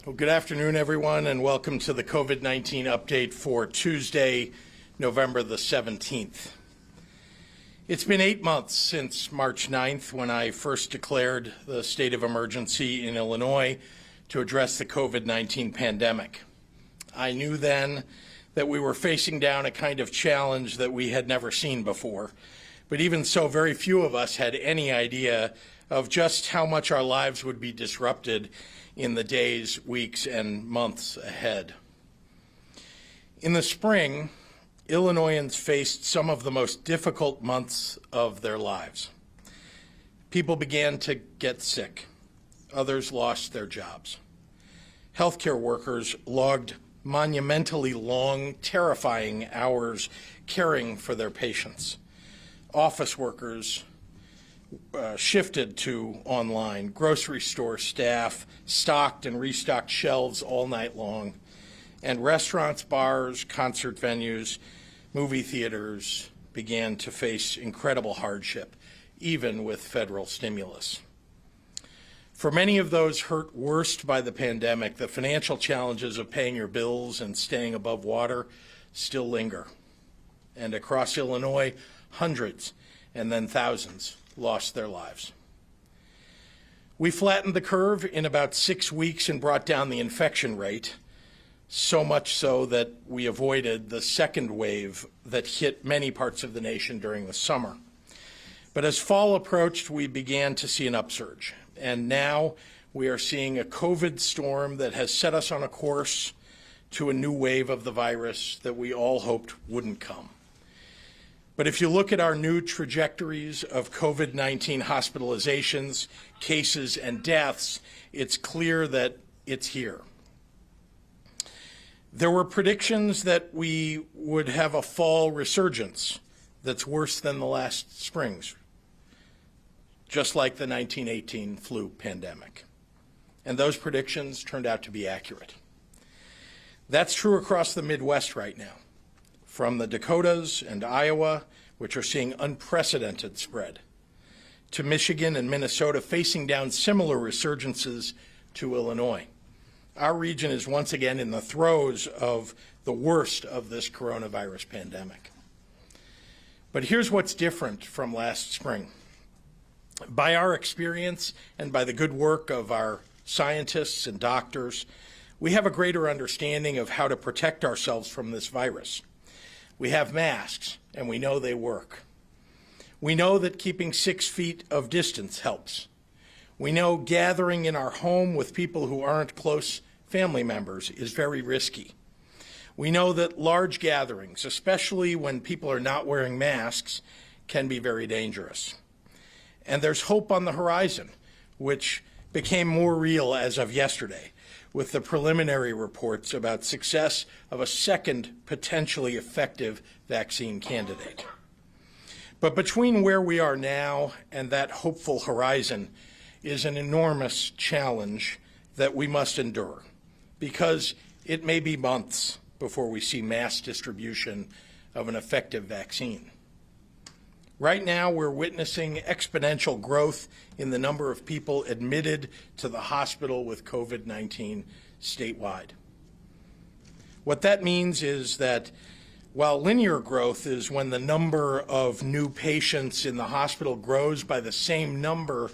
Well, good afternoon, everyone, and welcome to the COVID-19 update for Tuesday, November the 17th. It's been 8 months since March 9th when I first declared the state of emergency in Illinois to address the COVID-19 pandemic. I knew then that we were facing down a kind of challenge that we had never seen before. But even so, very few of us had any idea of just how much our lives would be disrupted in the days, weeks, and months ahead. In the spring, Illinoisans faced some of the most difficult months of their lives. People began to get sick. Others lost their jobs. Healthcare workers logged monumentally long, terrifying hours caring for their patients. Office workers shifted to online. Grocery store staff stocked and restocked shelves all night long. And restaurants, bars, concert venues, movie theaters began to face incredible hardship, even with federal stimulus. For many of those hurt worst by the pandemic, the financial challenges of paying your bills and staying above water still linger. And across Illinois, hundreds and then thousands lost their lives. We flattened the curve in about 6 weeks and brought down the infection rate, so much so that we avoided the second wave that hit many parts of the nation during the summer. But as fall approached, we began to see an upsurge. And now we are seeing a COVID storm that has set us on a course to a new wave of the virus that we all hoped wouldn't come. But if you look at our new trajectories of COVID-19 hospitalizations, cases, and deaths, it's clear that it's here. There were predictions that we would have a fall resurgence that's worse than the last spring's, just like the 1918 flu pandemic. And those predictions turned out to be accurate. That's true across the Midwest right now, from the Dakotas and Iowa, which are seeing unprecedented spread, to Michigan and Minnesota facing down similar resurgences to Illinois. Our region is once again in the throes of the worst of this coronavirus pandemic. But here's what's different from last spring. By our experience and by the good work of our scientists and doctors, we have a greater understanding of how to protect ourselves from this virus. We have masks, and we know they work. We know that keeping 6 feet of distance helps. We know gathering in our home with people who aren't close family members is very risky. We know that large gatherings, especially when people are not wearing masks, can be very dangerous. And there's hope on the horizon, which became more real as of yesterday, with the preliminary reports about success of a second potentially effective vaccine candidate. But between where we are now and that hopeful horizon is an enormous challenge that we must endure, because it may be months before we see mass distribution of an effective vaccine. Right now, we're witnessing exponential growth in the number of people admitted to the hospital with COVID-19 statewide. What that means is that while linear growth is when the number of new patients in the hospital grows by the same number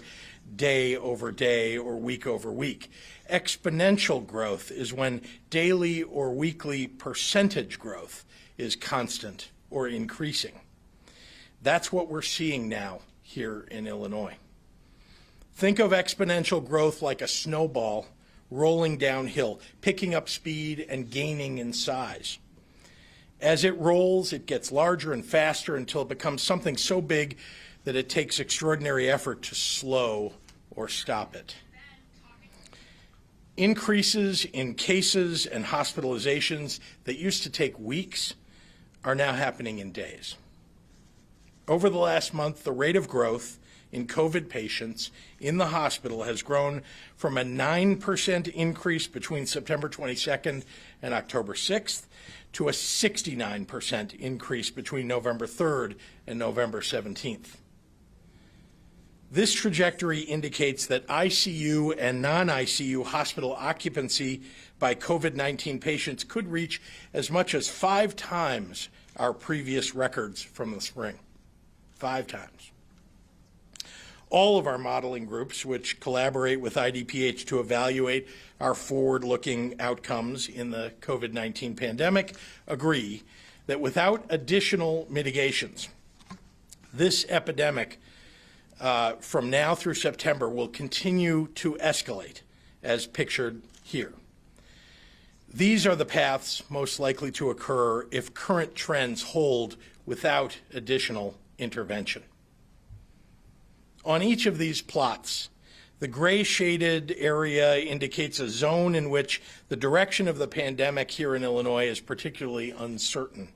day over day or week over week, exponential growth is when daily or weekly percentage growth is constant or increasing. That's what we're seeing now here in Illinois. Think of exponential growth like a snowball rolling downhill, picking up speed and gaining in size. As it rolls, it gets larger and faster until it becomes something so big that it takes extraordinary effort to slow or stop it. Increases in cases and hospitalizations that used to take weeks are now happening in days. Over the last month, the rate of growth in COVID patients in the hospital has grown from a 9% increase between September 22nd and October 6th to a 69% increase between November 3rd and November 17th. This trajectory indicates that ICU and non-ICU hospital occupancy by COVID-19 patients could reach as much as 5 times our previous records from the spring. 5 times. All of our modeling groups, which collaborate with IDPH to evaluate our forward-looking outcomes in the COVID-19 pandemic, agree that without additional mitigations, this epidemic from now through September will continue to escalate, as pictured here. These are the paths most likely to occur if current trends hold without additional intervention. On each of these plots, the gray shaded area indicates a zone in which the direction of the pandemic here in Illinois is particularly uncertain,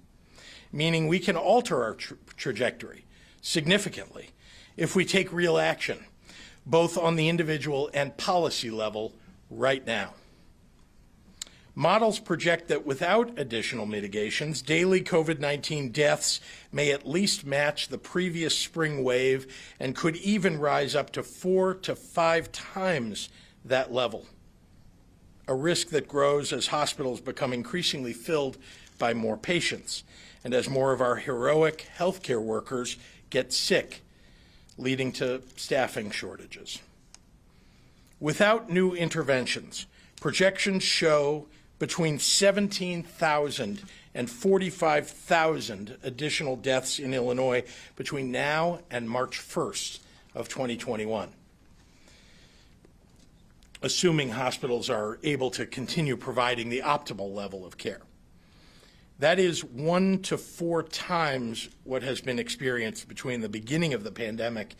meaning we can alter our trajectory significantly if we take real action, both on the individual and policy level right now. Models project that without additional mitigations, daily COVID-19 deaths may at least match the previous spring wave and could even rise up to 4 to 5 times that level, a risk that grows as hospitals become increasingly filled by more patients and as more of our heroic healthcare workers get sick, leading to staffing shortages. Without new interventions, projections show between 17,000 and 45,000 additional deaths in Illinois between now and March 1st of 2021, assuming hospitals are able to continue providing the optimal level of care. That is 1 to 4 times what has been experienced between the beginning of the pandemic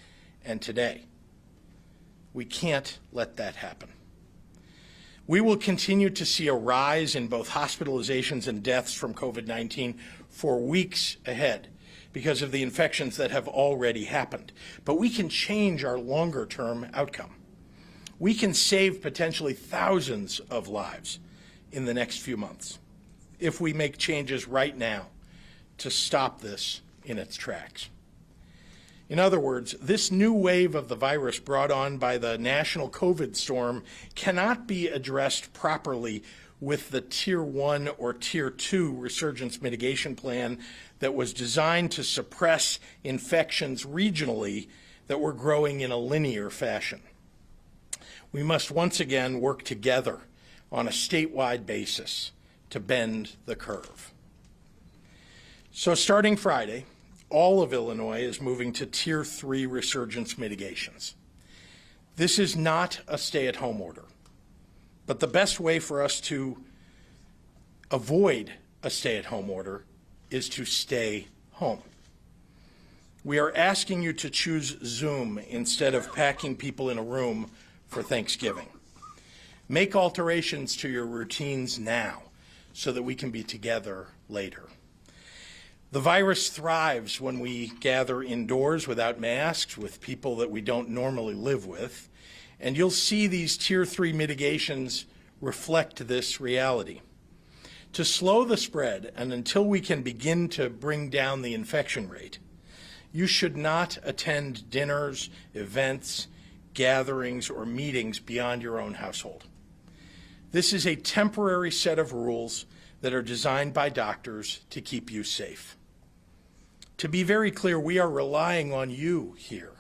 and today. We can't let that happen. We will continue to see a rise in both hospitalizations and deaths from COVID-19 for weeks ahead because of the infections that have already happened. But we can change our longer-term outcome. We can save potentially thousands of lives in the next few months if we make changes right now to stop this in its tracks. In other words, this new wave of the virus brought on by the national COVID storm cannot be addressed properly with the Tier 1 or Tier 2 resurgence mitigation plan that was designed to suppress infections regionally that were growing in a linear fashion. We must once again work together on a statewide basis to bend the curve. So starting Friday, all of Illinois is moving to Tier 3 resurgence mitigations. This is not a stay-at-home order, but the best way for us to avoid a stay-at-home order is to stay home. We are asking you to choose Zoom instead of packing people in a room for Thanksgiving. Make alterations to your routines now so that we can be together later. The virus thrives when we gather indoors without masks with people that we don't normally live with, and you'll see these Tier 3 mitigations reflect this reality. To slow the spread and until we can begin to bring down the infection rate, you should not attend dinners, events, gatherings, or meetings beyond your own household. This is a temporary set of rules that are designed by doctors to keep you safe. To be very clear, we are relying on you here.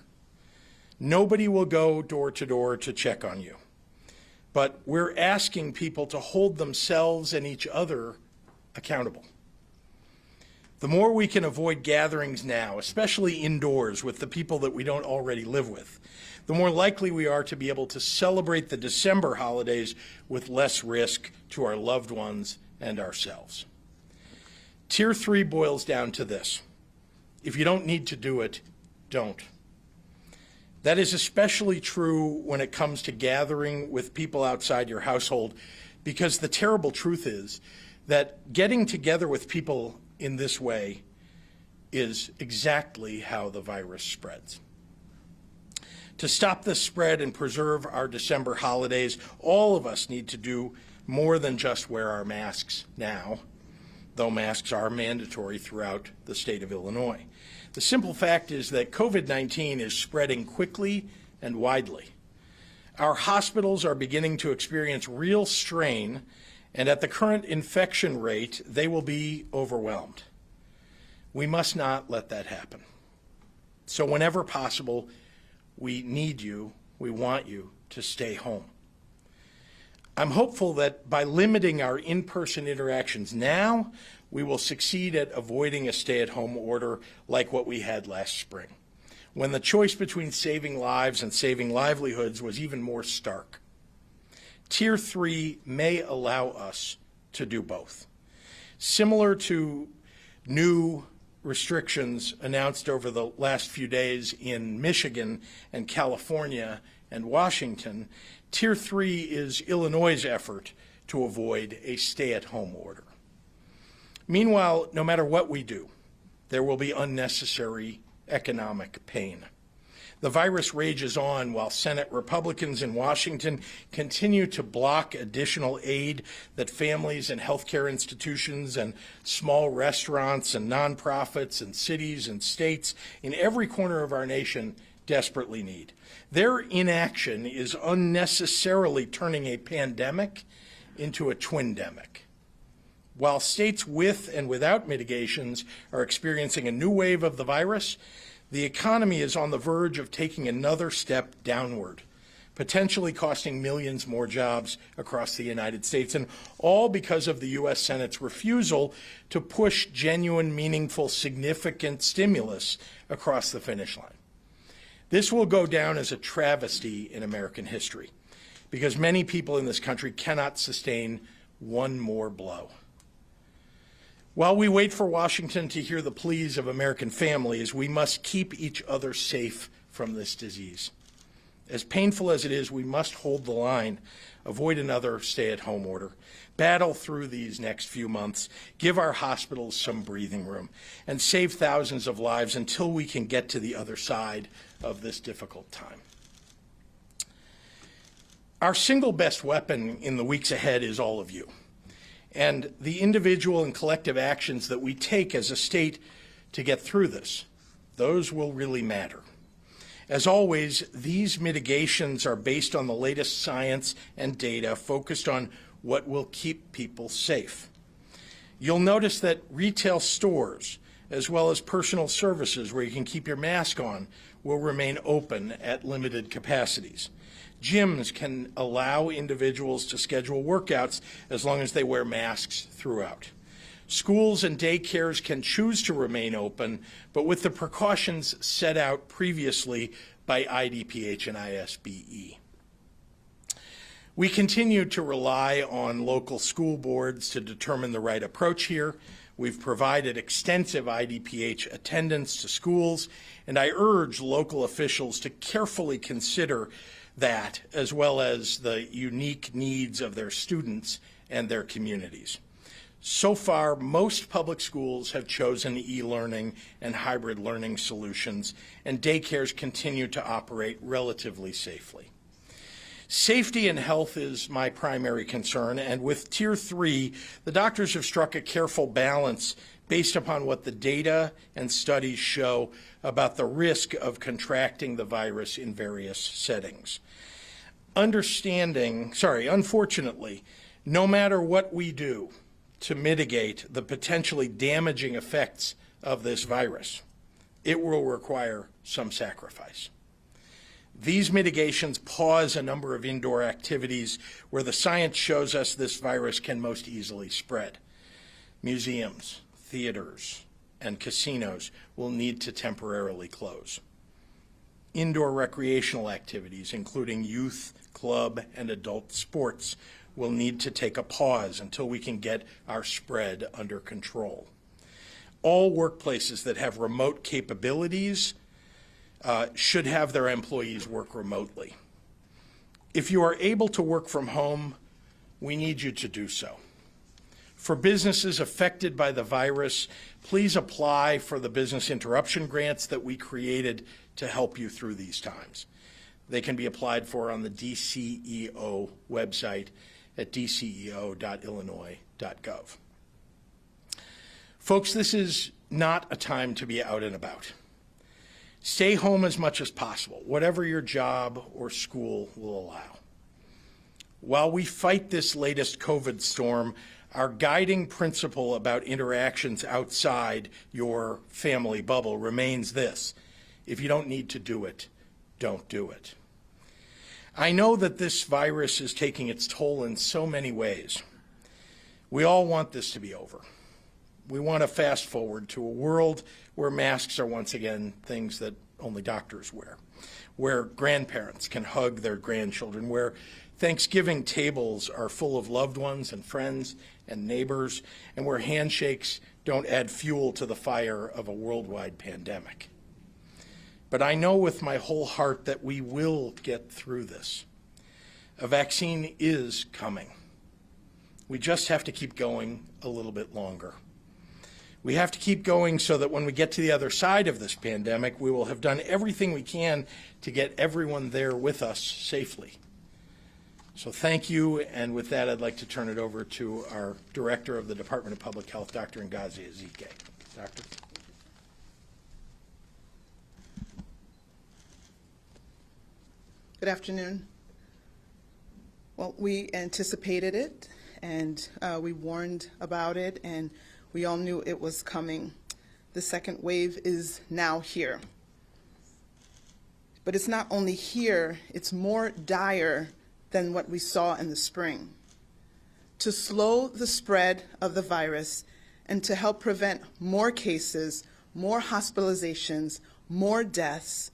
Nobody will go door to door to check on you, but we're asking people to hold themselves and each other accountable. The more we can avoid gatherings now, especially indoors with the people that we don't already live with, the more likely we are to be able to celebrate the December holidays with less risk to our loved ones and ourselves. Tier 3 boils down to this. If you don't need to do it, don't. That is especially true when it comes to gathering with people outside your household, because the terrible truth is that getting together with people in this way is exactly how the virus spreads. To stop this spread and preserve our December holidays, all of us need to do more than just wear our masks now, though masks are mandatory throughout the state of Illinois. The simple fact is that COVID-19 is spreading quickly and widely. Our hospitals are beginning to experience real strain, and at the current infection rate, they will be overwhelmed. We must not let that happen. So whenever possible, we need you, we want you to stay home. I'm hopeful that by limiting our in-person interactions now, we will succeed at avoiding a stay-at-home order like what we had last spring, when the choice between saving lives and saving livelihoods was even more stark. Tier 3 may allow us to do both. Similar to new restrictions announced over the last few days in Michigan and California and Washington, Tier 3 is Illinois' effort to avoid a stay-at-home order. Meanwhile, no matter what we do, there will be unnecessary economic pain. The virus rages on while Senate Republicans in Washington continue to block additional aid that families and healthcare institutions and small restaurants and nonprofits and cities and states in every corner of our nation desperately need. Their inaction is unnecessarily turning a pandemic into a twindemic. While states with and without mitigations are experiencing a new wave of the virus, the economy is on the verge of taking another step downward, potentially costing millions more jobs across the United States, and all because of the U.S. Senate's refusal to push genuine, meaningful, significant stimulus across the finish line. This will go down as a travesty in American history, because many people in this country cannot sustain one more blow. While we wait for Washington to hear the pleas of American families, we must keep each other safe from this disease. As painful as it is, we must hold the line, avoid another stay-at-home order, battle through these next few months, give our hospitals some breathing room, and save thousands of lives until we can get to the other side of this difficult time. Our single best weapon in the weeks ahead is all of you, and the individual and collective actions that we take as a state to get through this. Those will really matter. As always, these mitigations are based on the latest science and data focused on what will keep people safe. You'll notice that retail stores, as well as personal services where you can keep your mask on, will remain open at limited capacities. Gyms can allow individuals to schedule workouts as long as they wear masks throughout. Schools and daycares can choose to remain open, but with the precautions set out previously by IDPH and ISBE. We continue to rely on local school boards to determine the right approach here. We've provided extensive IDPH attendance to schools, and I urge local officials to carefully consider that, as well as the unique needs of their students and their communities. So far, most public schools have chosen e-learning and hybrid learning solutions, and daycares continue to operate relatively safely. Safety and health is my primary concern, and with Tier 3, the doctors have struck a careful balance based upon what the data and studies show about the risk of contracting the virus in various settings. Unfortunately, no matter what we do to mitigate the potentially damaging effects of this virus, it will require some sacrifice. These mitigations pause a number of indoor activities where the science shows us this virus can most easily spread. Museums, theaters, and casinos will need to temporarily close. Indoor recreational activities, including youth, club, and adult sports, will need to take a pause until we can get our spread under control. All workplaces that have remote capabilities should have their employees work remotely. If you are able to work from home, we need you to do so. For businesses affected by the virus, please apply for the business interruption grants that we created to help you through these times. They can be applied for on the DCEO website at dceo.illinois.gov. Folks, this is not a time to be out and about. Stay home as much as possible, whatever your job or school will allow. While we fight this latest COVID storm, our guiding principle about interactions outside your family bubble remains this: if you don't need to do it, don't do it. I know that this virus is taking its toll in so many ways. We all want this to be over. We want to fast forward to a world where masks are once again things that only doctors wear, where grandparents can hug their grandchildren, where Thanksgiving tables are full of loved ones and friends and neighbors, and where handshakes don't add fuel to the fire of a worldwide pandemic. But I know with my whole heart that we will get through this. A vaccine is coming. We just have to keep going a little bit longer. We have to keep going so that when we get to the other side of this pandemic, we will have done everything we can to get everyone there with us safely. So thank you, and with that, I'd like to turn it over to our Director of the Department of Public Health, Dr. Ngozi Ezike. Doctor. Good afternoon. Well, we anticipated it, and we warned about it, and we all knew it was coming. The second wave is now here. But it's not only here, it's more dire than what we saw in the spring. To slow the spread of the virus and to help prevent more cases, more hospitalizations, more deaths,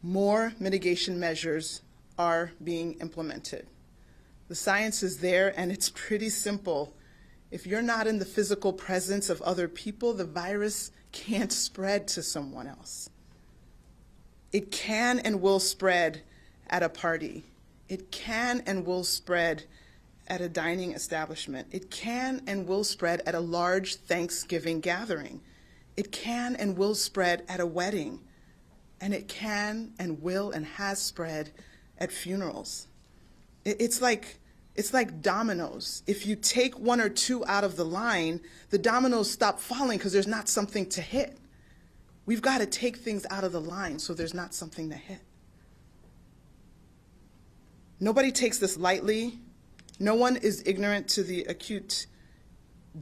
more mitigation measures are being implemented. The science is there, and it's pretty simple. If you're not in the physical presence of other people, the virus can't spread to someone else. It can and will spread at a party. It can and will spread at a dining establishment. It can and will spread at a large Thanksgiving gathering. It can and will spread at a wedding. And it can and will and has spread at funerals. It's like dominoes. If you take one or two out of the line, the dominoes stop falling because there's not something to hit. We've got to take things out of the line so there's not something to hit. Nobody takes this lightly. No one is ignorant to the acute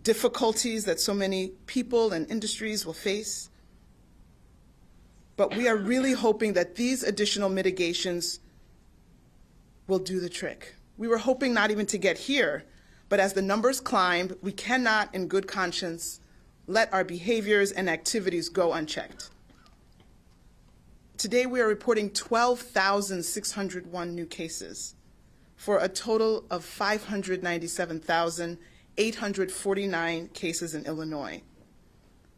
difficulties that so many people and industries will face. But we are really hoping that these additional mitigations will do the trick. We were hoping not even to get here, but as the numbers climbed, we cannot, in good conscience, let our behaviors and activities go unchecked. Today, we are reporting 12,601 new cases for a total of 597,849 cases in Illinois.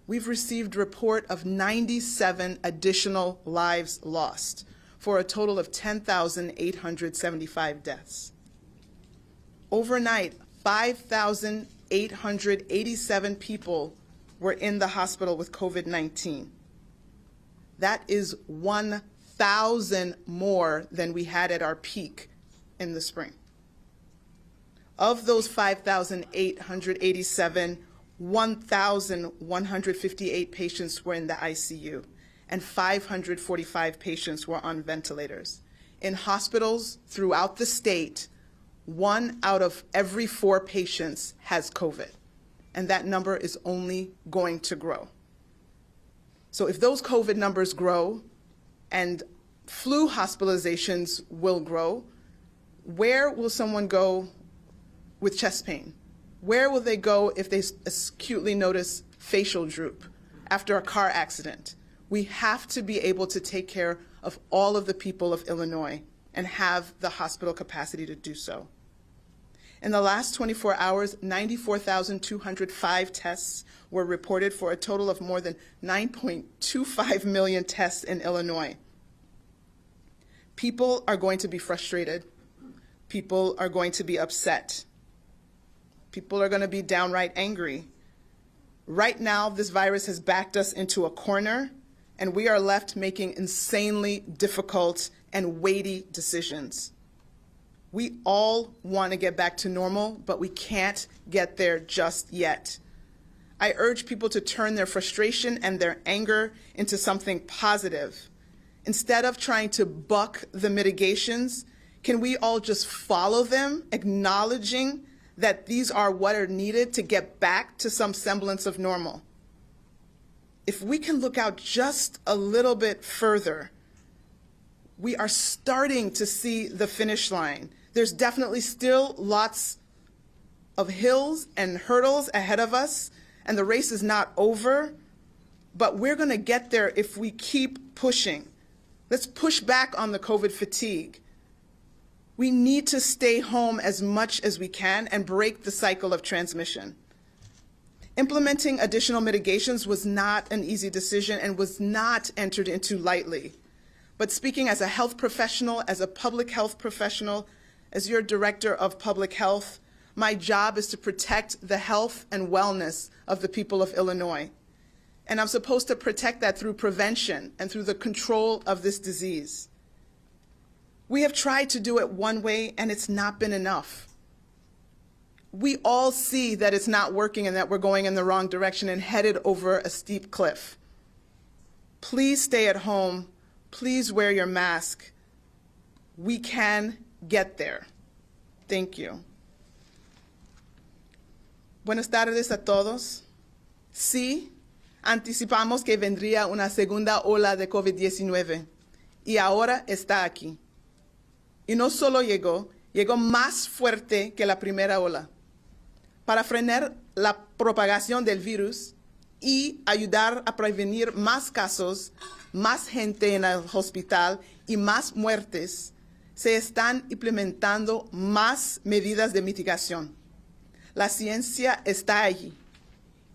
We've received a report of 97 additional lives lost for a total of 10,875 deaths. Overnight, 5,887 people were in the hospital with COVID-19. That is 1,000 more than we had at our peak in the spring. Of those 5,887, 1,158 patients were in the ICU, and 545 patients were on ventilators. In hospitals throughout the state, 1 out of every 4 patients has COVID, and that number is only going to grow. So if those COVID numbers grow and flu hospitalizations will grow, where will someone go with chest pain? Where will they go if they acutely notice facial droop after a car accident? We have to be able to take care of all of the people of Illinois and have the hospital capacity to do so. In the last 24 hours, 94,205 tests were reported for a total of more than 9.25 million tests in Illinois. People are going to be frustrated. People are going to be upset. People are going to be downright angry. Right now, this virus has backed us into a corner, and we are left making insanely difficult and weighty decisions. We all want to get back to normal, but we can't get there just yet. I urge people to turn their frustration and their anger into something positive. Instead of trying to buck the mitigations, can we all just follow them, acknowledging that these are what are needed to get back to some semblance of normal? If we can look out just a little bit further, we are starting to see the finish line. There's definitely still lots of hills and hurdles ahead of us, and the race is not over, but we're going to get there if we keep pushing. Let's push back on the COVID fatigue. We need to stay home as much as we can and break the cycle of transmission. Implementing additional mitigations was not an easy decision and was not entered into lightly. But speaking as a health professional, as a public health professional, as your director of public health, my job is to protect the health and wellness of the people of Illinois. And I'm supposed to protect that through prevention and through the control of this disease. We have tried to do it one way, and it's not been enough. We all see that it's not working and that we're going in the wrong direction and headed over a steep cliff. Please stay at home. Please wear your mask. We can get there. Thank you. Buenas tardes a todos. Sí, anticipamos que vendría una segunda ola de COVID-19 y ahora está aquí. Y no solo llegó más fuerte que la primera ola. Para frenar la propagación del virus y ayudar a prevenir más casos, más gente en el hospital y más muertes, se están implementando más medidas de mitigación. La ciencia está allí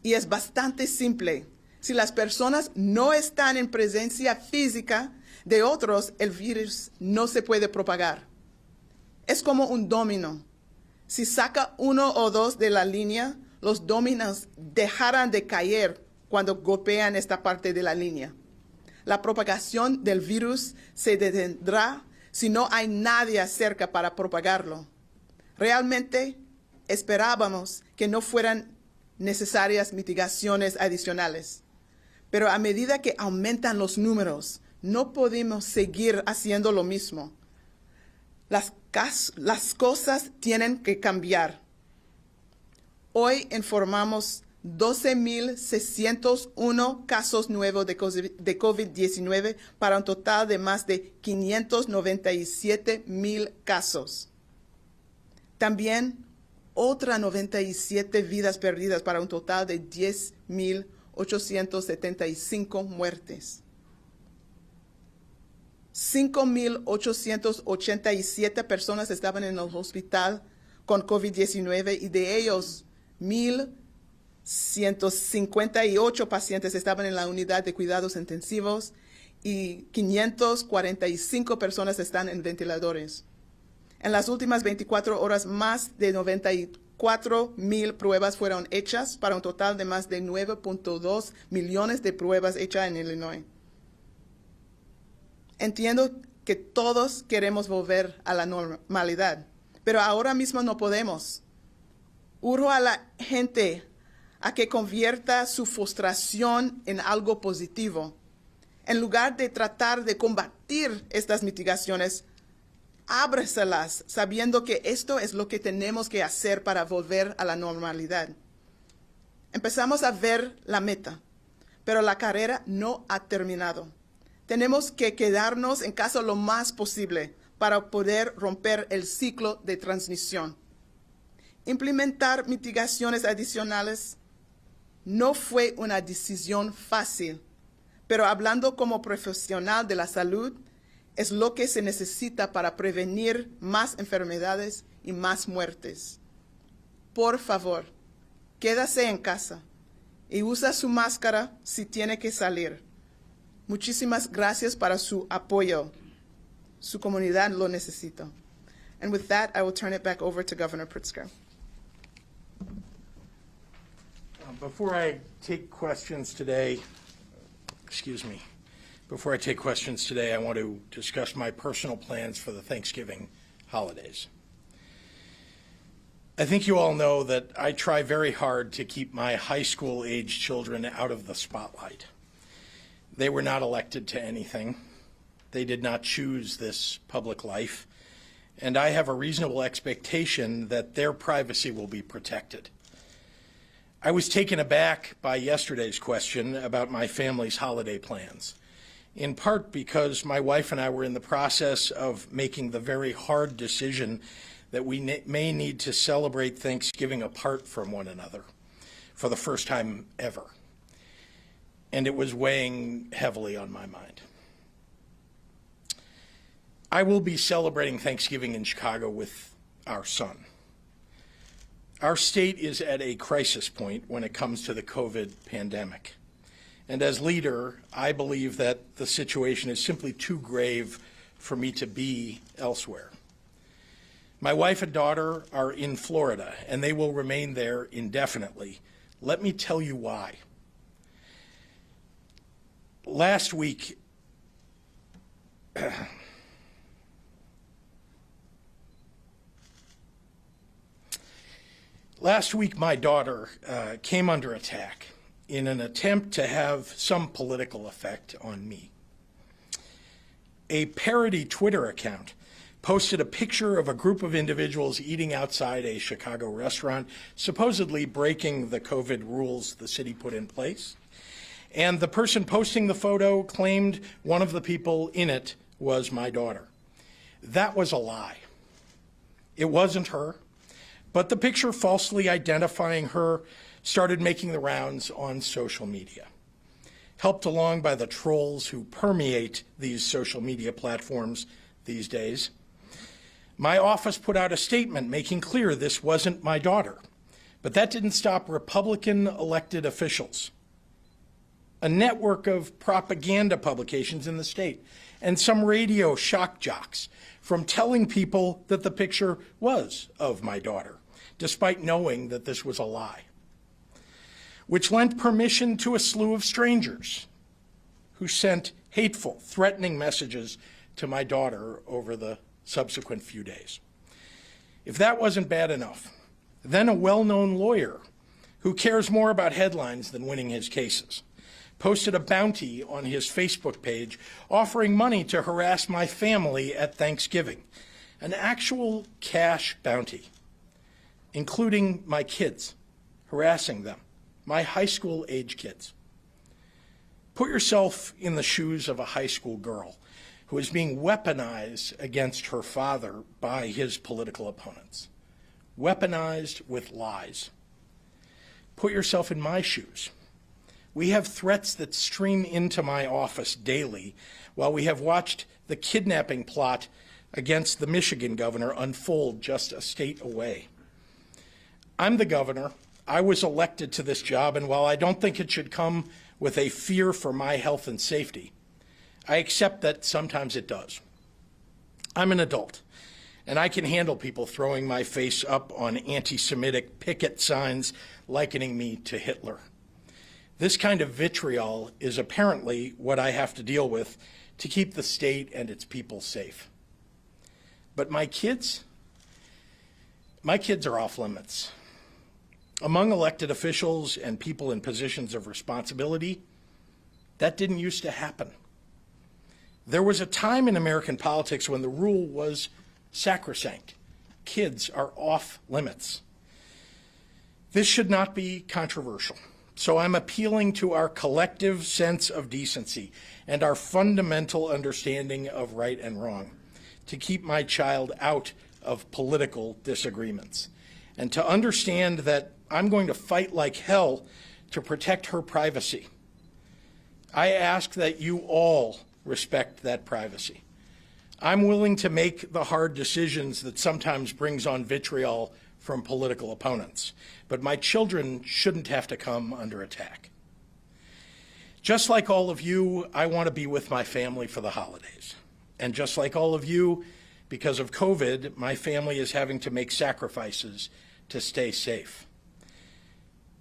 y es bastante simple. Si las personas no están en presencia física de otros, el virus no se puede propagar. Es como un dominó. Si saca uno o dos de la línea, los dominos dejarán de caer cuando golpean esta parte de la línea. La propagación del virus se detendrá si no hay nadie cerca para propagarlo. Realmente esperábamos que no fueran necesarias mitigaciones adicionales, pero a medida que aumentan los números, no podemos seguir haciendo lo mismo. Las cosas tienen que cambiar. Hoy informamos 12,601 casos nuevos de COVID-19 para un total de más de 597,000 casos. También otras 97 vidas perdidas para un total de 10,875 muertes. 5,887 personas estaban en el hospital con COVID-19 y de ellos 1,158 pacientes estaban en la unidad de cuidados intensivos y 545 personas están en ventiladores. En las últimas 24 horas, más de 94,000 pruebas fueron hechas para un total de más de 9.2 millones de pruebas hechas en Illinois. Entiendo que todos queremos volver a la normalidad, pero ahora mismo no podemos. Urjo a la gente a que convierta su frustración en algo positivo. En lugar de tratar de combatir estas mitigaciones, ábreselas sabiendo que esto es lo que tenemos que hacer para volver a la normalidad. Empezamos a ver la meta, pero la carrera no ha terminado. Tenemos que quedarnos en casa lo más posible para poder romper el ciclo de transmisión. Implementar mitigaciones adicionales no fue una decisión fácil, pero hablando como profesional de la salud, es lo que se necesita para prevenir más enfermedades y más muertes. Por favor, quédase en casa y usa su máscara si tiene que salir. Muchísimas gracias para su apoyo. Su comunidad lo necesita. And with that, I will turn it back over to Governor Pritzker. Before I take questions today, I want to discuss my personal plans for the Thanksgiving holidays. I think you all know that I try very hard to keep my high school age children out of the spotlight. They were not elected to anything. They did not choose this public life, and I have a reasonable expectation that their privacy will be protected. I was taken aback by yesterday's question about my family's holiday plans, in part because my wife and I were in the process of making the very hard decision that we may need to celebrate Thanksgiving apart from one another for the first time ever. And it was weighing heavily on my mind. I will be celebrating Thanksgiving in Chicago with our son. Our state is at a crisis point when it comes to the COVID pandemic. And as leader, I believe that the situation is simply too grave for me to be elsewhere. My wife and daughter are in Florida, and they will remain there indefinitely. Let me tell you why. Last week, my daughter came under attack in an attempt to have some political effect on me. A parody Twitter account posted a picture of a group of individuals eating outside a Chicago restaurant, supposedly breaking the COVID rules the city put in place. And the person posting the photo claimed one of the people in it was my daughter. That was a lie. It wasn't her, but the picture falsely identifying her started making the rounds on social media, helped along by the trolls who permeate these social media platforms these days. My office put out a statement making clear this wasn't my daughter, but that didn't stop Republican elected officials, a network of propaganda publications in the state, and some radio shock jocks from telling people that the picture was of my daughter, despite knowing that this was a lie, which lent permission to a slew of strangers who sent hateful, threatening messages to my daughter over the subsequent few days. If that wasn't bad enough, then a well-known lawyer who cares more about headlines than winning his cases posted a bounty on his Facebook page offering money to harass my family at Thanksgiving, an actual cash bounty, including my kids, harassing them, my high school age kids. Put yourself in the shoes of a high school girl who is being weaponized against her father by his political opponents, weaponized with lies. Put yourself in my shoes. We have threats that stream into my office daily while we have watched the kidnapping plot against the Michigan governor unfold just a state away. I'm the governor. I was elected to this job, and while I don't think it should come with a fear for my health and safety, I accept that sometimes it does. I'm an adult, and I can handle people throwing my face up on anti-Semitic picket signs likening me to Hitler. This kind of vitriol is apparently what I have to deal with to keep the state and its people safe. But my kids are off limits. Among elected officials and people in positions of responsibility, that didn't used to happen. There was a time in American politics when the rule was sacrosanct. Kids are off limits. This should not be controversial. So I'm appealing to our collective sense of decency and our fundamental understanding of right and wrong to keep my child out of political disagreements and to understand that I'm going to fight like hell to protect her privacy. I ask that you all respect that privacy. I'm willing to make the hard decisions that sometimes brings on vitriol from political opponents, but my children shouldn't have to come under attack. Just like all of you, I want to be with my family for the holidays. And just like all of you, because of COVID, my family is having to make sacrifices to stay safe.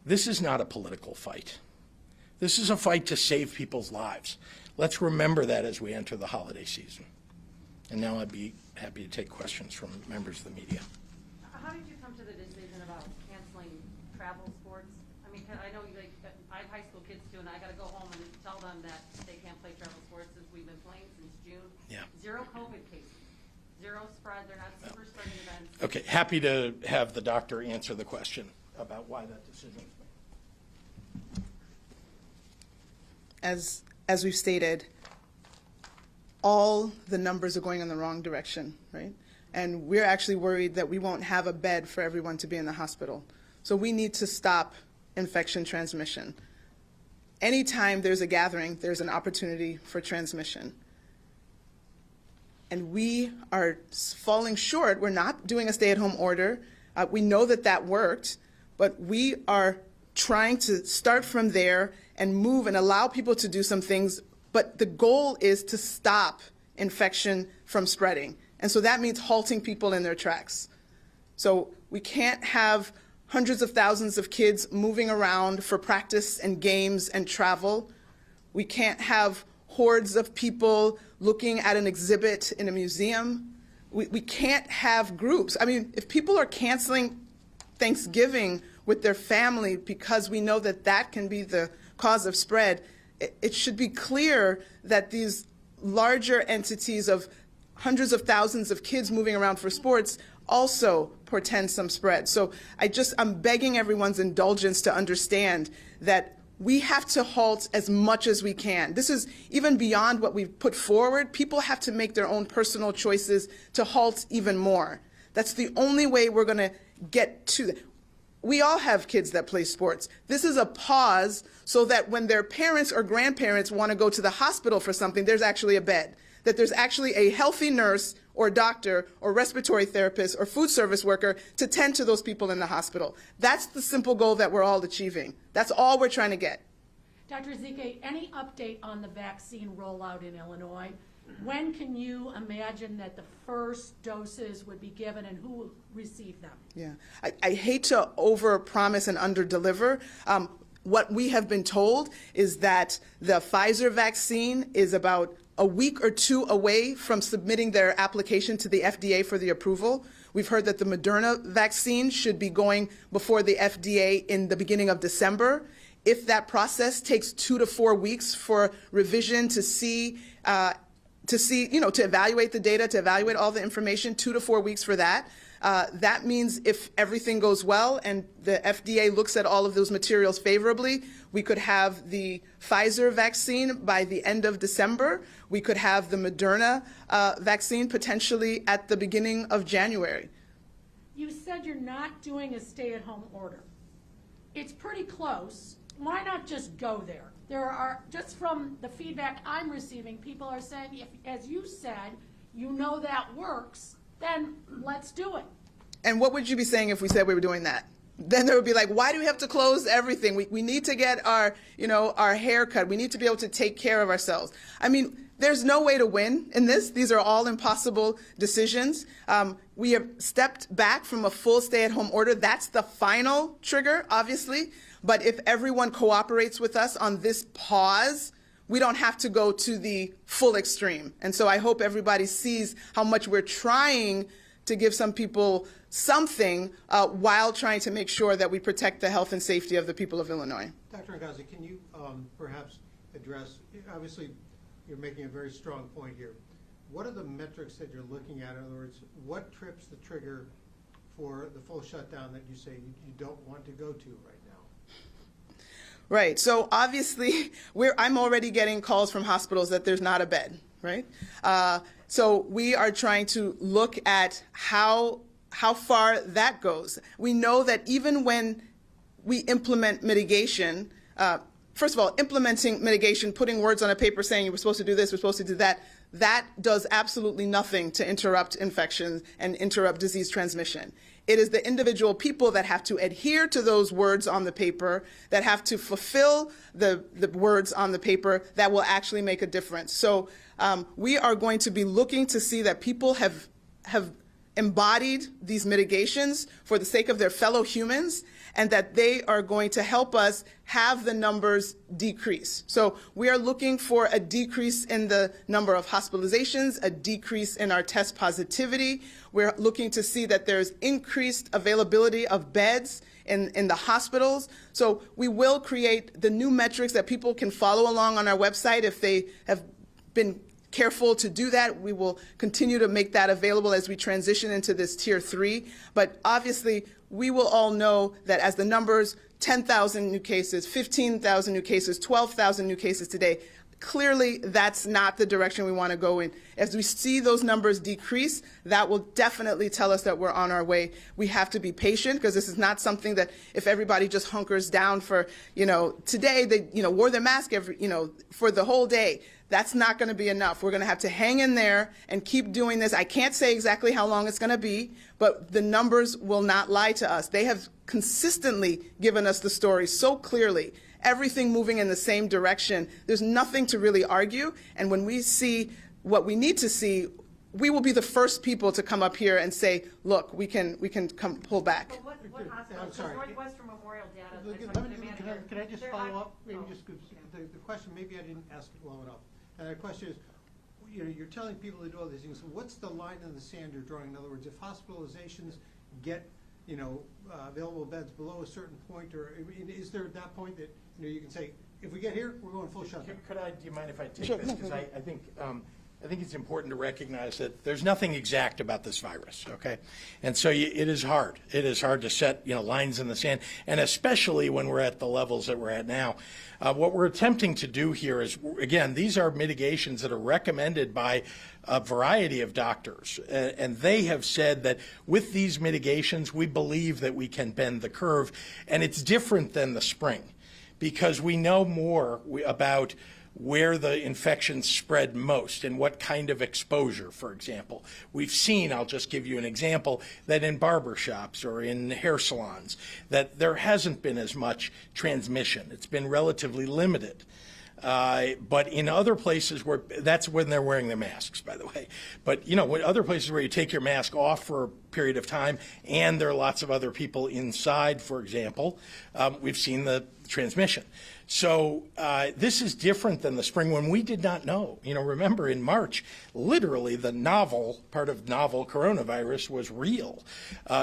This is not a political fight. This is a fight to save people's lives. Let's remember that as we enter the holiday season. And now I'd be happy to take questions from members of the media. How did you come to the decision canceling travel sports? I mean, I know you, like, I have high school kids too, and I gotta go home and tell them that they can't play travel sports as we've been playing since June. Yeah. 0 COVID cases, 0 spread, they're not super spreading events. Okay, happy to have the doctor answer the question about why that decision was made. As we've stated, all the numbers are going in the wrong direction, right? And we're actually worried that we won't have a bed for everyone to be in the hospital. So we need to stop infection transmission. Anytime there's a gathering, there's an opportunity for transmission. And we are falling short. We're not doing a stay-at-home order. We know that that worked, but we are trying to start from there and move and allow people to do some things. But the goal is to stop infection from spreading. And so that means halting people in their tracks. So we can't have hundreds of thousands of kids moving around for practice and games and travel. We can't have hordes of people looking at an exhibit in a museum. We can't have groups. I mean, if people are canceling Thanksgiving with their family because we know that that can be the cause of spread, it should be clear that these larger entities of hundreds of thousands of kids moving around for sports also portend some spread. So I'm begging everyone's indulgence to understand that we have to halt as much as we can. This is even beyond what we've put forward. People have to make their own personal choices to halt even more. That's the only way we're going to get to that. We all have kids that play sports. This is a pause so that when their parents or grandparents want to go to the hospital for something, there's actually a bed, that there's actually a healthy nurse or doctor or respiratory therapist or food service worker to tend to those people in the hospital. That's the simple goal that we're all achieving. That's all we're trying to get. Dr. Ezike, any update on the vaccine rollout in Illinois? When can you imagine that the first doses would be given and who will receive them? Yeah, I hate to overpromise and underdeliver. What we have been told is that the Pfizer vaccine is about a week or two away from submitting their application to the FDA for the approval. We've heard that the Moderna vaccine should be going before the FDA in the beginning of December. If that process takes 2 to 4 weeks for revision to evaluate the data, to evaluate all the information, 2 to 4 weeks for that. That means if everything goes well and the FDA looks at all of those materials favorably, we could have the Pfizer vaccine by the end of December. We could have the Moderna vaccine potentially at the beginning of January. You said you're not doing a stay-at-home order. It's pretty close. Why not just go there? There are, just from the feedback I'm receiving, people are saying, if, as you said, you know that works, then let's do it. And what would you be saying if we said we were doing that? Then there would be like, why do we have to close everything? We need to get our hair cut. We need to be able to take care of ourselves. I mean, there's no way to win in this. These are all impossible decisions. We have stepped back from a full stay-at-home order. That's the final trigger, obviously. But if everyone cooperates with us on this pause, we don't have to go to the full extreme. And so I hope everybody sees how much we're trying to give some people something while trying to make sure that we protect the health and safety of the people of Illinois. Dr. Ngazi, can you perhaps address, obviously you're making a very strong point here. What are the metrics that you're looking at? In other words, what trips the trigger for the full shutdown that you say you don't want to go to right now? Right. So obviously, I'm already getting calls from hospitals that there's not a bed, right? So we are trying to look at how far that goes. We know that even when we implement mitigation, first of all, implementing mitigation, putting words on a paper saying we're supposed to do this, we're supposed to do that, that does absolutely nothing to interrupt infections and interrupt disease transmission. It is the individual people that have to adhere to those words on the paper, that have to fulfill the words on the paper that will actually make a difference. So we are going to be looking to see that people have embodied these mitigations for the sake of their fellow humans, and that they are going to help us have the numbers decrease. So we are looking for a decrease in the number of hospitalizations, a decrease in our test positivity. We're looking to see that there's increased availability of beds in the hospitals. So we will create the new metrics that people can follow along on our website. If they have been careful to do that, we will continue to make that available as we transition into this tier 3. But obviously, we will all know that as the numbers, 10,000 new cases, 15,000 new cases, 12,000 new cases today, clearly that's not the direction we want to go in. As we see those numbers decrease, that will definitely tell us that we're on our way. We have to be patient, because this is not something that if everybody just hunkers down for, today they, wore their mask for the whole day. That's not going to be enough. We're going to have to hang in there and keep doing this. I can't say exactly how long it's going to be, but the numbers will not lie to us. They have consistently given us the story so clearly, everything moving in the same direction. There's nothing to really argue. And when we see what we need to see, we will be the first people to come up here and say, look, we can come pull back. But what hospital, I'm sorry. Northwestern Memorial data. Can I just follow up? Maybe just the question, maybe I didn't ask it well enough. And the question is, you're telling people to do all these things. What's the line in the sand you're drawing? In other words, if hospitalizations get, available beds below a certain point, or is there at that point that you can say, if we get here, we're going full shutdown? Do you mind if I take this? Because I think it's important to recognize that there's nothing exact about this virus, okay? And so it is hard. It is hard to set, lines in the sand, and especially when we're at the levels that we're at now. What we're attempting to do here is, again, these are mitigations that are recommended by a variety of doctors, and they have said that with these mitigations, we believe that we can bend the curve, and it's different than the spring, because we know more about where the infections spread most and what kind of exposure, for example. We've seen, I'll just give you an example, that in barbershops or in hair salons, that there hasn't been as much transmission. It's been relatively limited. But in other places where, that's when they're wearing their masks, by the way. But, when other places where you take your mask off for a period of time and there are lots of other people inside, for example, we've seen the transmission. So this is different than the spring when we did not know. Remember in March, literally the part of novel coronavirus was real.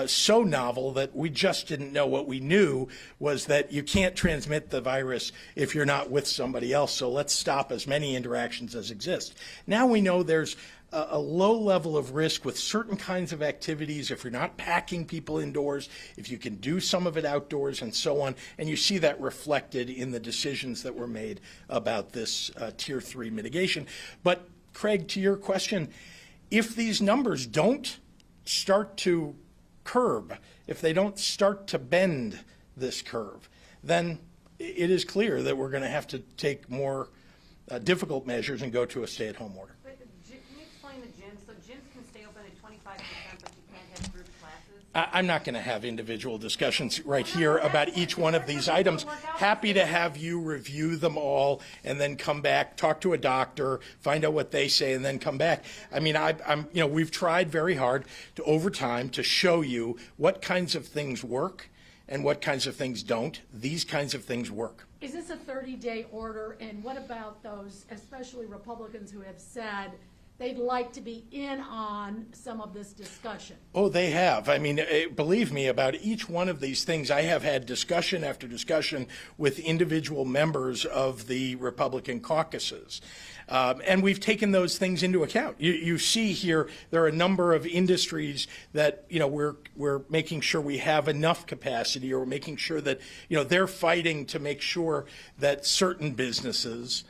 So novel that we just didn't know. What we knew was that you can't transmit the virus if you're not with somebody else. So let's stop as many interactions as exist. Now we know there's a low level of risk with certain kinds of activities, if you're not packing people indoors, if you can do some of it outdoors and so on, and you see that reflected in the decisions that were made about this tier 3 mitigation. But Craig, to your question, if these numbers don't start to curb, if they don't start to bend this curve, then it is clear that we're going to have to take more difficult measures and go to a stay-at-home order. So gyms can stay open at 25%, but you can't have group classes? I'm not going to have individual discussions right here about each one of these items. Happy to have you review them all and then come back, talk to a doctor, find out what they say, and then come back. I mean, we've tried very hard over time to show you what kinds of things work and what kinds of things don't. These kinds of things work. Is this a 30-day order? And what about those, especially Republicans, who have said they'd like to be in on some of this discussion? Oh, they have. I mean, believe me, about each one of these things, I have had discussion after discussion with individual members of the Republican caucuses. And we've taken those things into account. You see here, there are a number of industries that, we're making sure we have enough capacity, or we're making sure that, they're fighting to make sure that certain businesses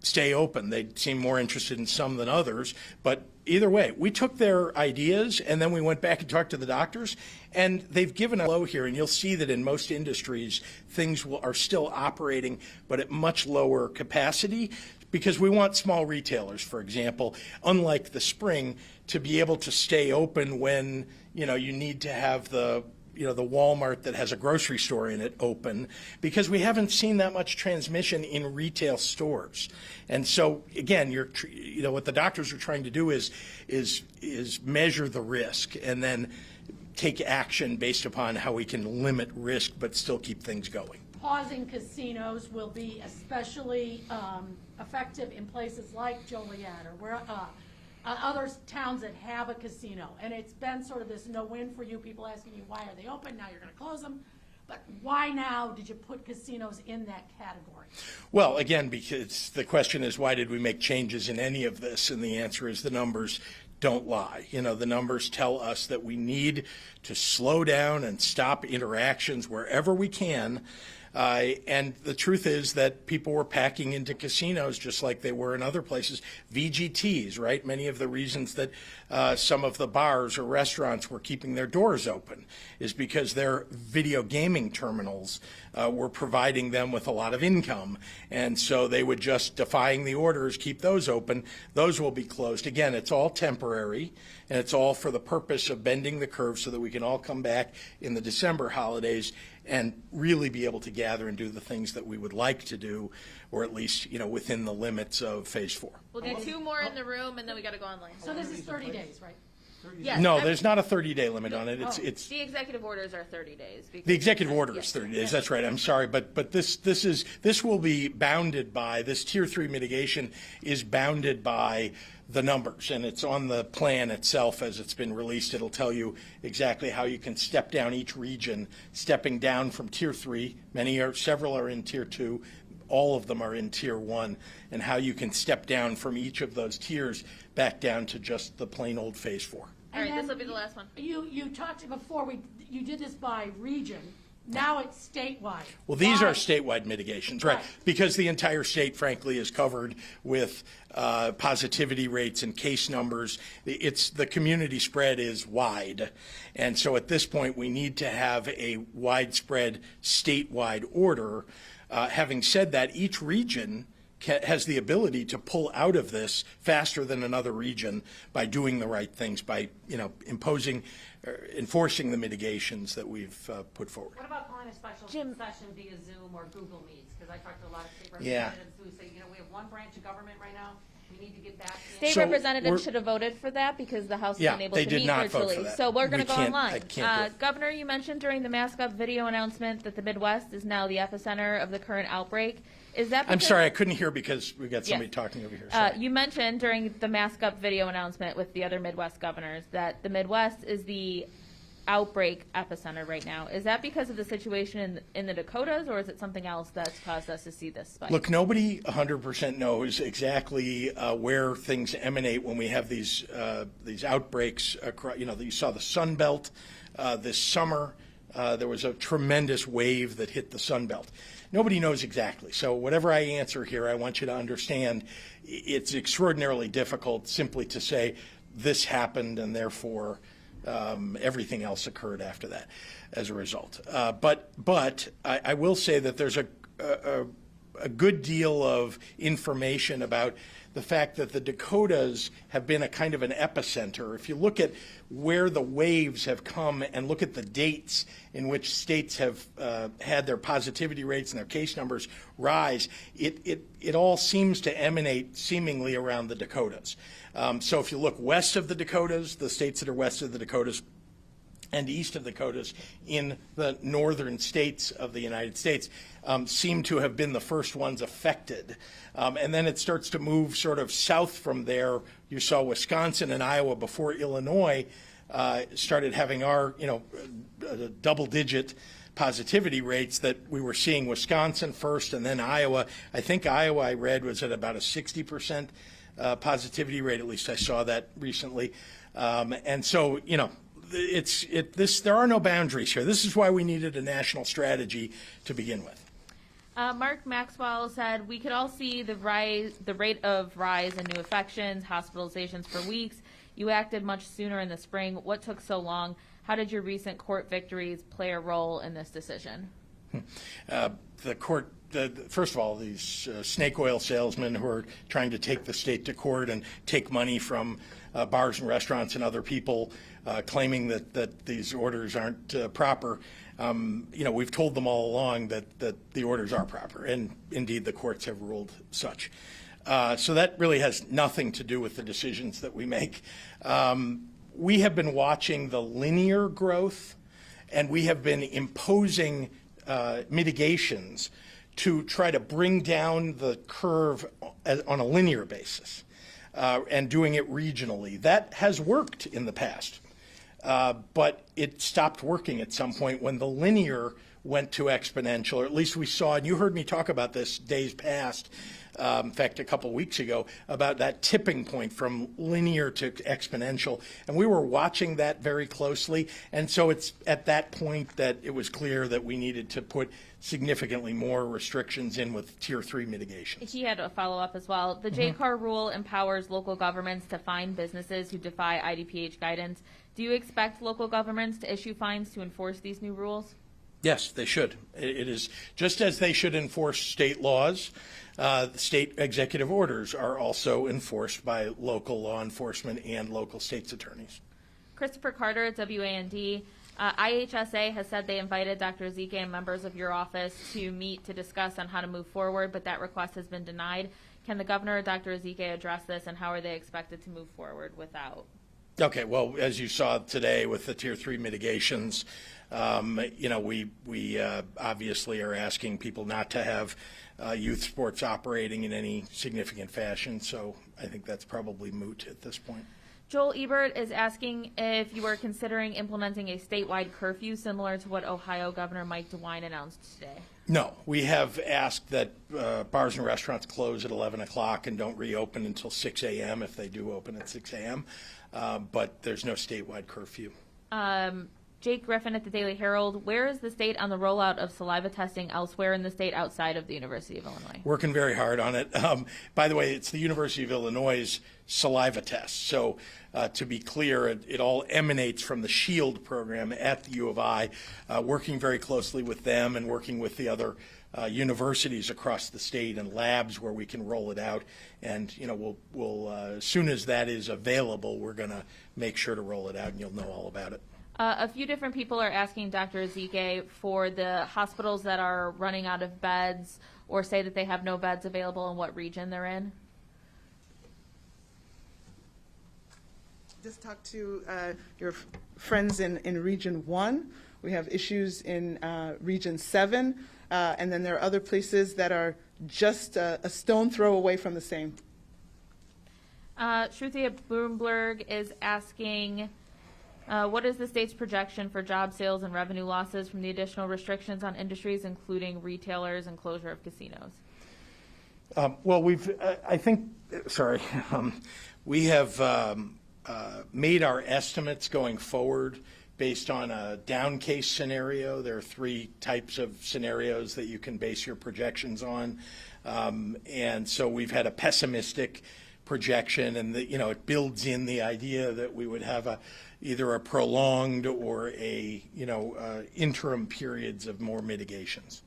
stay open. They seem more interested in some than others, but either way, we took their ideas and then we went back and talked to the doctors, and they've given a low here, and you'll see that in most industries things are still operating, but at much lower capacity, because we want small retailers, for example, unlike the spring, to be able to stay open when you need to have the the Walmart that has a grocery store in it open, because we haven't seen that much transmission in retail stores. And so again, what the doctors are trying to do is measure the risk and then take action based upon how we can limit risk but still keep things going. Pausing casinos will be especially effective in places like Joliet or where other towns that have a casino. And it's been sort of this no-win for you, people asking you, why are they open? Now you're going to close them. But why now did you put casinos in that category? Well, again, because the question is, why did we make changes in any of this? And the answer is the numbers don't lie. The numbers tell us that we need to slow down and stop interactions wherever we can. And the truth is that people were packing into casinos just like they were in other places. VGTs, right? Many of the reasons that some of the bars or restaurants were keeping their doors open is because their video gaming terminals were providing them with a lot of income. And so they would just, defying the orders, keep those open. Those will be closed. Again, it's all temporary, and it's all for the purpose of bending the curve so that we can all come back in the December holidays and really be able to gather and do the things that we would like to do, or at least, within the limits of Phase 4. We'll do 2 more in the room, and then we got to go online. So this is 30 days, right? Yes, No, there's not a 30-day limit on it. It's the executive orders are 30 days. the executive order is 30 days. That's right. I'm sorry, but this will be bounded by, this Tier 3 mitigation is bounded by the numbers, and it's on the plan itself as it's been released. It'll tell you exactly how you can step down each region, stepping down from Tier 3. Several are in Tier 2. All of them are in Tier 1, and how you can step down from each of those tiers back down to just the plain old Phase 4. All right, this will be the last one. You talked before, you did this by region. Now it's statewide. Well, these Why? are statewide mitigations, right? Because the entire state, frankly, is covered with positivity rates and case numbers. The community spread is wide. And so at this point, we need to have a widespread statewide order. Having said that, each region has the ability to pull out of this faster than another region by doing the right things, by enforcing the mitigations that we've put forward. What about calling a special Jim. session via Zoom or Google Meets? Because I talked to a lot of state Yeah. representatives who say, we have one branch of government right now. We need to get back in. State So representatives we're- should have voted for that because the House Yeah, wasn't able they to did meet not vote for virtually. that. So we're going We to go can't- online. I can't do it. Governor, you mentioned during the Mask Up video announcement that the Midwest is now the epicenter of the current outbreak. Is that I'm because, sorry, I couldn't hear because we got somebody Yes. talking over here. Sorry. you mentioned during the Mask Up video announcement with the other Midwest governors that the Midwest is the outbreak epicenter right now. Is that because of the situation in the Dakotas, or is it something else that's caused us to see this spike? Look, nobody 100% knows exactly where things emanate when we have these outbreaks. You saw the Sun Belt this summer. There was a tremendous wave that hit the Sun Belt. Nobody knows exactly. So whatever I answer here, I want you to understand it's extraordinarily difficult simply to say this happened and therefore everything else occurred after that as a result. But I will say that there's a good deal of information about the fact that the Dakotas have been a kind of an epicenter. If you look at where the waves have come and look at the dates in which states have had their positivity rates and their case numbers rise, it all seems to emanate seemingly around the Dakotas. So if you look west of the Dakotas, the states that are west of the Dakotas, and east of the Dakotas in the northern states of the United States seem to have been the first ones affected. And then it starts to move sort of south from there. You saw Wisconsin and Iowa before Illinois started having our, double-digit positivity rates that we were seeing Wisconsin first and then Iowa. I think Iowa, I read, was at about a 60% positivity rate. At least I saw that recently. And so, there are no boundaries here. This is why we needed a national strategy to begin with. Mark Maxwell said we could all see the rate of rise in new infections, hospitalizations for weeks. You acted much sooner in the spring. What took so long? How did your recent court victories play a role in this decision? The court, first of all, these snake oil salesmen who are trying to take the state to court and take money from bars and restaurants and other people claiming that these orders aren't proper. We've told them all along that the orders are proper, and indeed the courts have ruled such. So that really has nothing to do with the decisions that we make. We have been watching the linear growth, and we have been imposing mitigations to try to bring down the curve on a linear basis and doing it regionally. That has worked in the past, but it stopped working at some point when the linear went to exponential, or at least we saw, and you heard me talk about this days past, in fact, a couple weeks ago, about that tipping point from linear to exponential. And we were watching that very closely. And so it's at that point that it was clear that we needed to put significantly more restrictions in with Tier 3 mitigations. He had a follow-up as well. The JCAR rule empowers local governments to fine businesses who defy IDPH guidance. Do you expect local governments to issue fines to enforce these new rules? Yes, they should. It is just as they should enforce state laws. The state executive orders are also enforced by local law enforcement and local states' attorneys. Christopher Carter at WAND. IHSA has said they invited Dr. Ezike and members of your office to meet to discuss on how to move forward, but that request has been denied. Can the governor or Dr. Ezike address this, and how are they expected to move forward without? Okay, well, as you saw today with the Tier 3 mitigations, we obviously are asking people not to have youth sports operating in any significant fashion, so I think that's probably moot at this point. Joel Ebert is asking if you are considering implementing a statewide curfew similar to what Ohio Governor Mike DeWine announced today. No, we have asked that bars and restaurants close at 11 o'clock and don't reopen until 6 a.m. if they do open at 6 a.m., but there's no statewide curfew. Jake Griffin at the Daily Herald, where is the state on the rollout of saliva testing elsewhere in the state outside of the University of Illinois? Working very hard on it. By the way, it's the University of Illinois' saliva test. So to be clear, it all emanates from the SHIELD program at the U of I, working very closely with them and working with the other universities across the state and labs where we can roll it out. And, we'll as soon as that is available, we're going to make sure to roll it out, and you'll know all about it. A few different people are asking Dr. Ezike for the hospitals that are running out of beds or say that they have no beds available and what region they're in. Just talk to your friends in Region 1. We have issues in Region 7, and then there are other places that are just a stone throw away from the same. Shruti Bloomberg is asking, what is the state's projection for job sales and revenue losses from the additional restrictions on industries, including retailers and closure of casinos? Well, we have made our estimates going forward based on a down case scenario. There are three types of scenarios that you can base your projections on. And so we've had a pessimistic projection, and it builds in the idea that we would have either a prolonged or interim periods of more mitigations.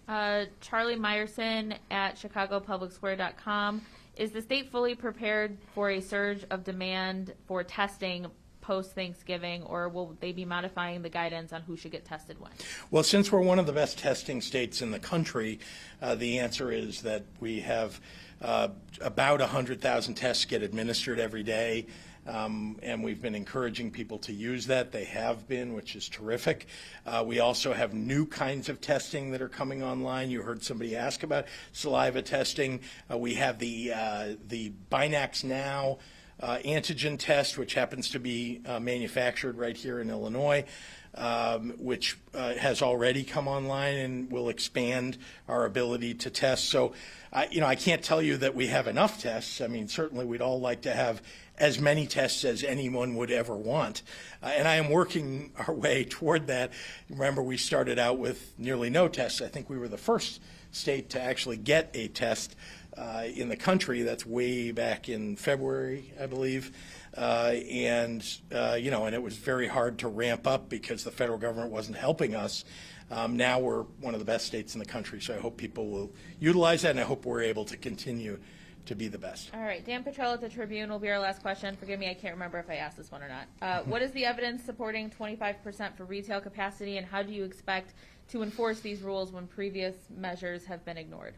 Charlie Meyerson at ChicagoPublicSquare.com. Is the state fully prepared for a surge of demand for testing post-Thanksgiving, or will they be modifying the guidance on who should get tested when? Well, since we're one of the best testing states in the country, the answer is that we have about 100,000 tests get administered every day. And we've been encouraging people to use that. They have been, which is terrific. We also have new kinds of testing that are coming online. You heard somebody ask about saliva testing. We have the Binax Now antigen test, which happens to be manufactured right here in Illinois, which has already come online and will expand our ability to test. So, I can't tell you that we have enough tests. I mean, certainly we'd all like to have as many tests as anyone would ever want. And I am working our way toward that. Remember, we started out with nearly no tests. I think we were the first state to actually get a test in the country. That's way back in February, I believe. And it was very hard to ramp up because the federal government wasn't helping us. Now we're one of the best states in the country, so I hope people will utilize that, and I hope we're able to continue to be the best. All right, Dan Petrell at the Tribune will be our last question. Forgive me, I can't remember if I asked this one or not. What is the evidence supporting 25% for retail capacity, and how do you expect to enforce these rules when previous measures have been ignored?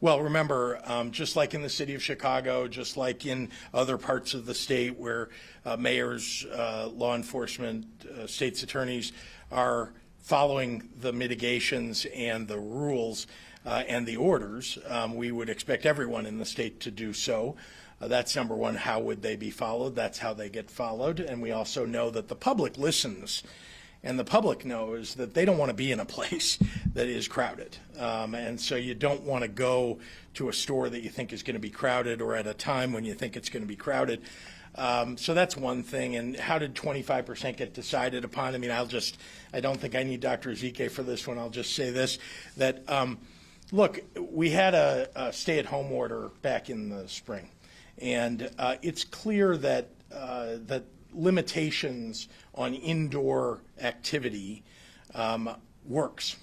Well, remember, just like in the city of Chicago, just like in other parts of the state where mayors, law enforcement, state's attorneys are following the mitigations and the rules and the orders, we would expect everyone in the state to do so. That's number one. How would they be followed? That's how they get followed. And we also know that the public listens. And the public knows that they don't want to be in a place that is crowded. And so you don't want to go to a store that you think is going to be crowded or at a time when you think it's going to be crowded. So that's one thing. And how did 25% get decided upon? I mean, I don't think I need Dr. Ezike for this one. I'll just say this, that, look, we had a stay-at-home order back in the spring. And it's clear that limitations on indoor activity works.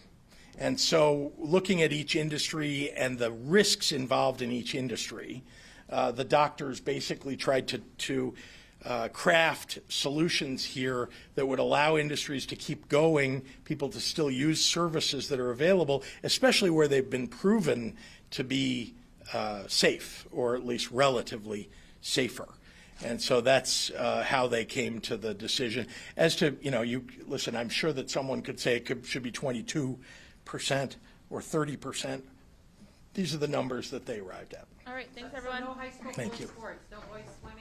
And so looking at each industry and the risks involved in each industry, the doctors basically tried to craft solutions here that would allow industries to keep going, people to still use services that are available, especially where they've been proven to be safe, or at least relatively safer. And so that's how they came to the decision. As to, listen, I'm sure that someone could say it should be 22% or 30%. These are the numbers that they arrived at. All right, thanks, So everyone. no high school Thank pool you. sports, no boys swimming?